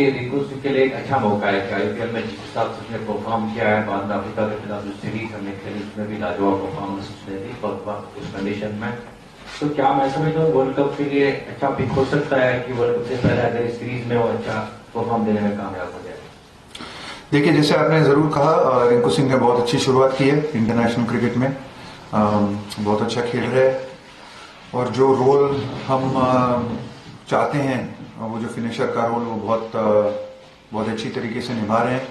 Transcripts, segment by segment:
रिंकू सिंह के लिए एक अच्छा मौका है कि आईपीएल में जिस हिसाब से उसने परफॉर्म किया है, बाद में अफ्रीका के खिलाफ जो सीरीज हमने खेली उसमें भी लाजवाब परफॉर्मेंस उसने दी उस कंडीशन में। तो क्या मैं समझता हूँ वर्ल्ड कप के लिए अच्छा पिक हो सकता है कि वर्ल्ड कप से पहले अगर इस सीरीज में वो अच्छा परफॉर्म देने में कामयाब हो जाए? देखिए, जैसे आपने जरूर कहा, रिंकू सिंह ने बहुत अच्छी शुरुआत की है इंटरनेशनल क्रिकेट में। बहुत अच्छा खेल रहे हैं और जो रोल हम चाहते हैं, वो जो फिनिशर का रोल, वो बहुत अच्छी तरीके से निभा रहे हैं।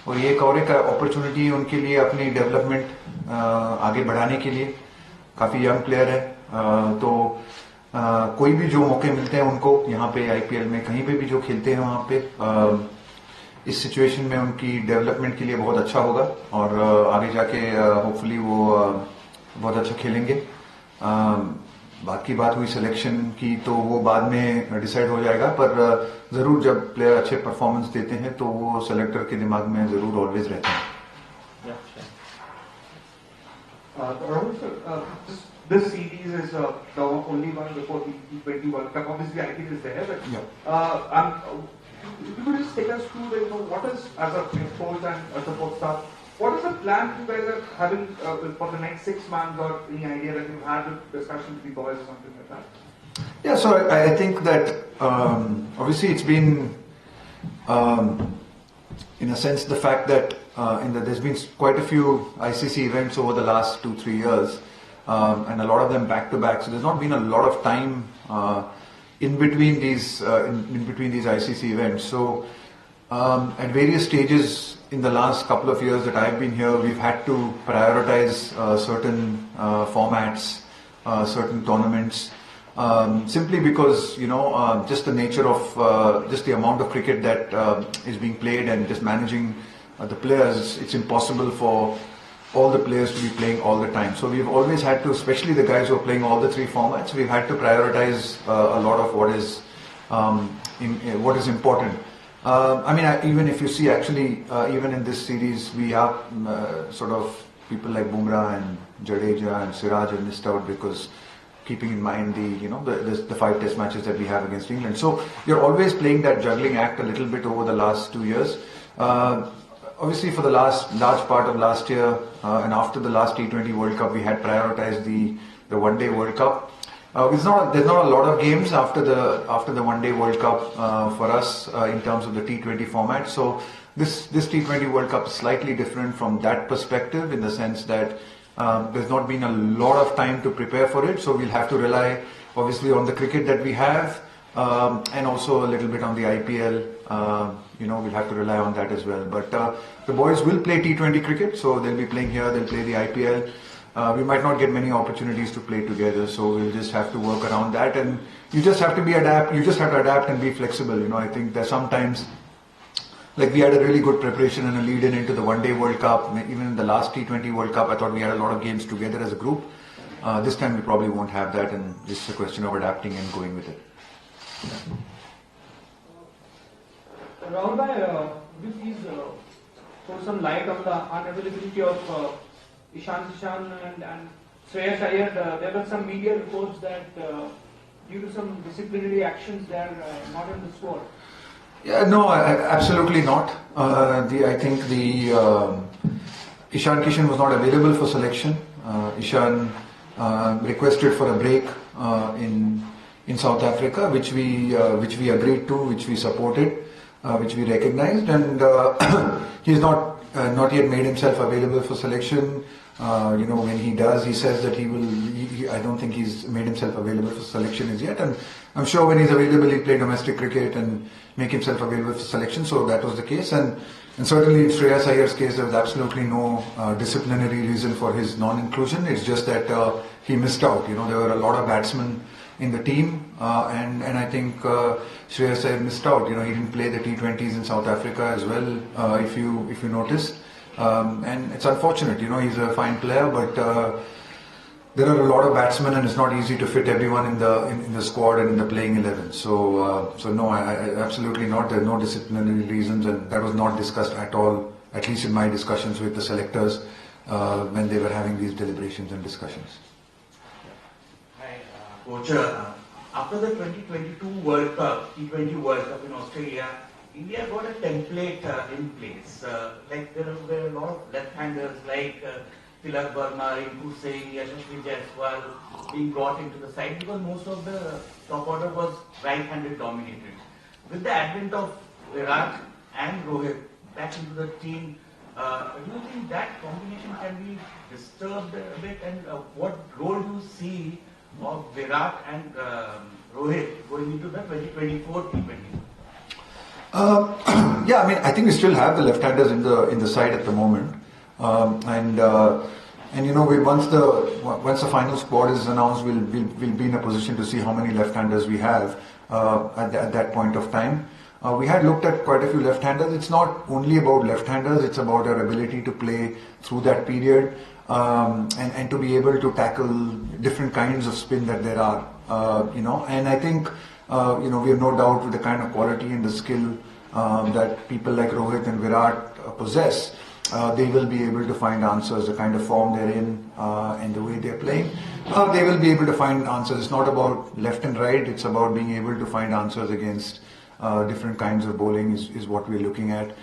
और ये एक अपॉर्चुनिटी उनके लिए अपनी डेवलपमेंट आगे बढ़ाने के लिए। काफी यंग प्लेयर है, तो कोई भी जो मौके मिलते हैं उनको यहाँ पे आईपीएल में कहीं पे भी जो खेलते हैं वहां पे इस सिचुएशन में उनकी डेवलपमेंट के लिए बहुत अच्छा होगा और आगे जाके होपफुली वो बहुत अच्छा खेलेंगे। बाकी बात हुई सिलेक्शन की, तो वो बाद में डिसाइड हो जाएगा, पर जरूर जब प्लेयर अच्छे परफॉर्मेंस देते हैं तो वो सेलेक्टर के दिमाग में जरूर ऑलवेज रहते हैं। Rahul sir, this series is the only one before the T20 World Cup. Obviously, IPL is there, but if you could just take us through, what is, as a coach and a support staff, what is the plan you guys are having for the next 6 months, or any idea that you've had with discussions with the boys or something like that? Yeah, so I think that obviously it's been, in a sense, the fact that there's been quite a few ICC events over the last 2-3 years, and a lot of them back to back. So there's not been a lot of time in between these ICC events. So at various stages in the last couple of years that I've been here, we've had to prioritize certain formats, certain tournaments. Simply because just the nature of just the amount of cricket that is being played and just managing the players, it's impossible for all the players to be playing all the time. So we've always had to, especially the guys who are playing all the 3 formats, we've had to prioritize a lot of what is important. Even if you see, actually, even in this series, we are sort of people like Bumrah and Jadeja and Siraj have missed out because keeping in mind the 5 test matches that we have against England. So you're always playing that juggling act a little bit over the last 2 years. Obviously, for the large part of last year and after the last T20 World Cup, we had prioritized the One Day World Cup. There's not a lot of games after the One Day World Cup for us in terms of the T20 format. So this T20 World Cup is slightly different from that perspective, in the sense that there's not been a lot of time to prepare for it. So we'll have to rely obviously on the cricket that we have, and also a little bit on the IPL. We'll have to rely on that as well. But the boys will play T20 cricket, so they'll be playing here, they'll play the IPL. We might not get many opportunities to play together, so we'll just have to work around that. And you just have to adapt and be flexible. I think that sometimes, like, we had a really good preparation and a lead into the One Day World Cup. Even in the last T20 World Cup, I thought we had a lot of games together as a group. This time we probably won't have that, and it's a question of adapting and going with it. Rahul bhai, will you please throw some light on the unavailability of Ishan Kishan and Shreyas Iyer? There were some media reports that due to some disciplinary actions, they are not in the squad. Yeah, no, absolutely not. I think Ishan Kishan was not available for selection. Ishan requested for a break in South Africa, which we agreed to, which we supported, which we recognized, and he's not yet made himself available for selection. When he does, he says that he will. I don't think he's made himself available for selection as yet, and I'm sure when he's available, he'll play domestic cricket and make himself available for selection. So that was the case, and certainly in Shreyas Iyer's case, there was absolutely no disciplinary reason for his non-inclusion. It's just that he missed out. There were a lot of batsmen in the team, and I think Shreyas Iyer missed out. He didn't play the T20s in South Africa as well, if you notice. And it's unfortunate, he's a fine player, but there are a lot of batsmen, and it's not easy to fit everyone in the squad and in the playing 11. So no, I absolutely not. There are no disciplinary reasons, and that was not discussed at all, at least in my discussions with the selectors when they were having these deliberations and discussions. Hi, Coach. After the 2022 World Cup, T20 World Cup in Australia, India got a template in place. Like there were a lot of left-handers like Tilak Verma, Rinku Singh, Yashasvi Jaiswal being brought into the side because most of the top order was right-handed dominated. With the advent of Virat and Rohit back into the team, do you think that combination can be disturbed a bit? And what role do you see of Virat and Rohit going into the 2024 T20? Yeah, I mean, I think we still have the left-handers in the side at the moment, and you know, once the final squad is announced, we'll be in a position to see how many left-handers we have at that point of time. We had looked at quite a few left-handers. It's not only about left-handers; it's about our ability to play through that period and to be able to tackle different kinds of spin that there are. You know, and I think you know, we have no doubt with the kind of quality and the skill that people like Rohit and Virat possess. They will be able to find answers, the kind of form they're in and the way they're playing. They will be able to find answers. It's not about left and right, it's about being able to find answers against different kinds of bowling is what we're looking at.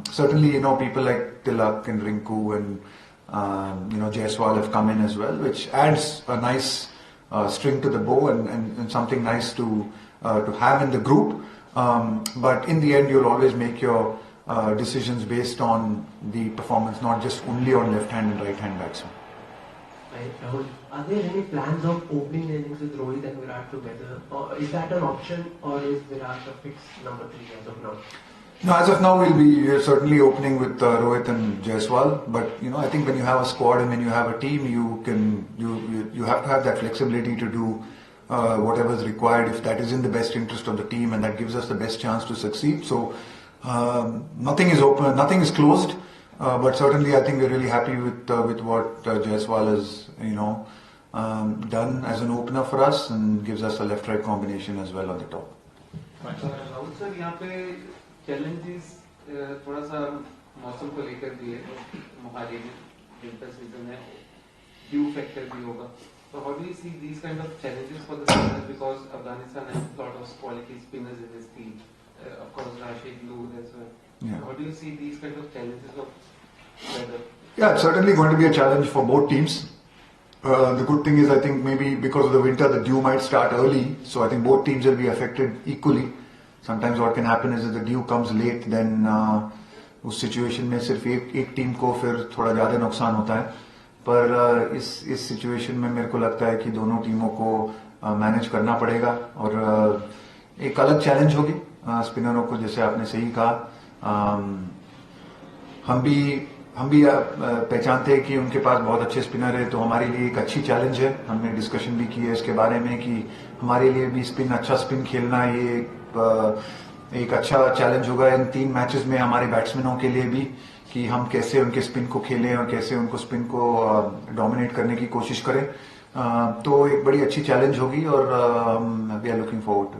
Certainly, you know, people like Tilak and Rinku and you know, Jaiswal have come in as well, which adds a nice string to the bow and something nice to have in the group. But in the end, you'll always make your decisions based on the performance, not just only on left hand and right hand batsmen. Right, Rahul. Are there any plans of opening innings with Rohit and Virat together? Or is that an option, or is Virat a fixed number 3 as of now? No, as of now, we'll be certainly opening with Rohit and Jaiswal. But you know, I think when you have a squad and when you have a team, you have to have that flexibility to do whatever is required if that is in the best interest of the team and that gives us the best chance to succeed. So nothing is open, nothing is closed. But certainly, I think we're really happy with what Jaiswal has, you know, done as an opener for us and gives us a left-right combination as well on the top. Rahul sir, यहाँ पे challenges थोड़ा सा मौसम को लेकर भी है, मोहाली में winter season है, dew factor भी होगा. So how do you see these kind of challenges for the spinners, because Afghanistan has a lot of quality spinners in this team, of course Rashid, Noor as well. Yeah. How do you see these kind of challenges of weather? Yeah, it's certainly going to be a challenge for both teams. The good thing is, I think maybe because of the winter, the dew might start early, so I think both teams will be affected equally. Sometimes what can happen is if the dew comes late, then उस situation में सिर्फ एक team को फिर थोड़ा ज़्यादा नुकसान होता है. पर इस सिचुएशन में मेरे को लगता है कि दोनों टीमों को मैनेज करना पड़ेगा और एक अलग चैलेंज होगी स्पिनरों को, जैसे आपने सही कहा. हम भी पहचानते हैं कि उनके पास बहुत अच्छे स्पिनर है, तो हमारे लिए एक अच्छी चैलेंज है. हमने डिस्कशन भी की है इसके बारे में कि हमारे लिए भी अच्छा स्पिन खेलना ये एक अच्छा चैलेंज होगा इन 3 मैचेस में हमारे बैट्समैनों के लिए भी, कि हम कैसे उनके स्पिन को खेलें और कैसे उनको स्पिन को डोमिनेट करने की कोशिश करें. तो एक बड़ी अच्छी चैलेंज होगी और we are looking forward to.